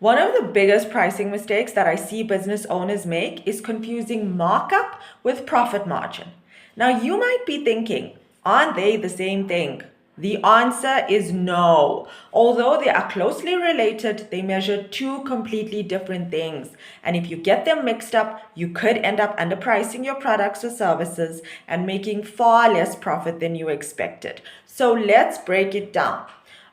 One of the biggest pricing mistakes that I see business owners make is confusing markup with profit margin. Now, you might be thinking, aren't they the same thing? The answer is no. Although they are closely related, they measure two completely different things. And if you get them mixed up, you could end up underpricing your products or services and making far less profit than you expected. So let's break it down.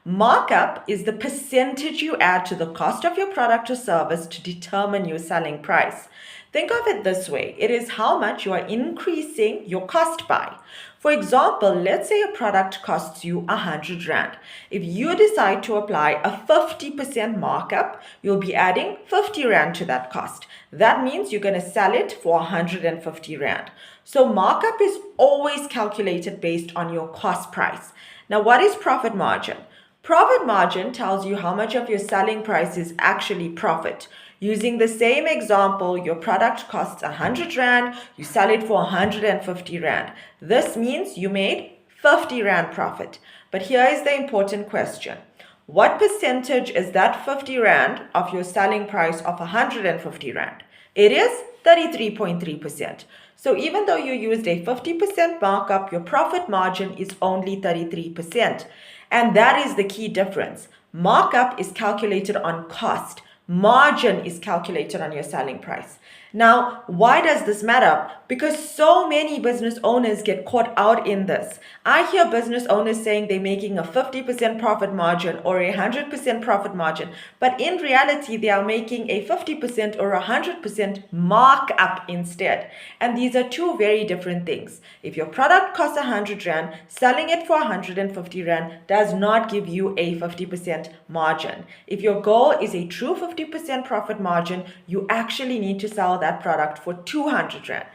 Markup is the percentage you add to the cost of your product or service to determine your selling price. Think of it this way. It is how much you are increasing your cost by. For example, let's say a product costs you 100 Rand. If you decide to apply a 50% markup, you'll be adding 50 Rand to that cost. That means you're going to sell it for 150 Rand. So markup is always calculated based on your cost price. Now, what is profit margin? Profit margin tells you how much of your selling price is actually profit. Using the same example, your product costs 100 Rand, you sell it for 150 Rand. This means you made 50 Rand profit. But here is the important question. What percentage is that 50 Rand of your selling price of 150 Rand? It is 33.3%. So even though you used a 50% markup, your profit margin is only 33%. And that is the key difference. Markup is calculated on cost. Margin is calculated on your selling price. Now, why does this matter? Because so many business owners get caught out in this. I hear business owners saying they're making a 50% profit margin or a 100% profit margin, but in reality, they are making a 50% or 100% markup instead. And these are two very different things. If your product costs 100 Rand, selling it for 150 Rand does not give you a 50% margin. If your goal is a true 50% profit margin, you actually need to sell that product for 200 Rand,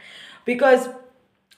because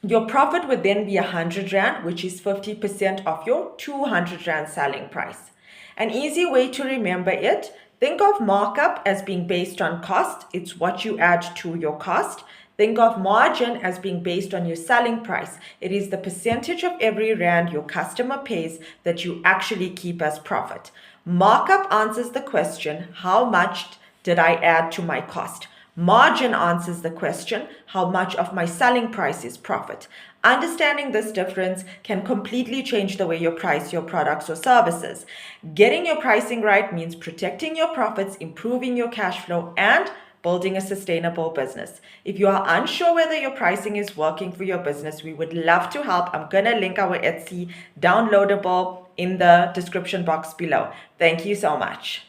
your profit would then be 100 Rand, which is 50% of your 200 Rand selling price. An easy way to remember it, think of markup as being based on cost. It's what you add to your cost. Think of margin as being based on your selling price. It is the percentage of every Rand your customer pays that you actually keep as profit. Markup answers the question, how much did I add to my cost? Margin answers the question, how much of my selling price is profit? Understanding this difference can completely change the way you price your products or services. Getting your pricing right means protecting your profits, improving your cash flow, and building a sustainable business. If you are unsure whether your pricing is working for your business, we would love to help. I'm going to link our Etsy downloadable in the description box below. Thank you so much.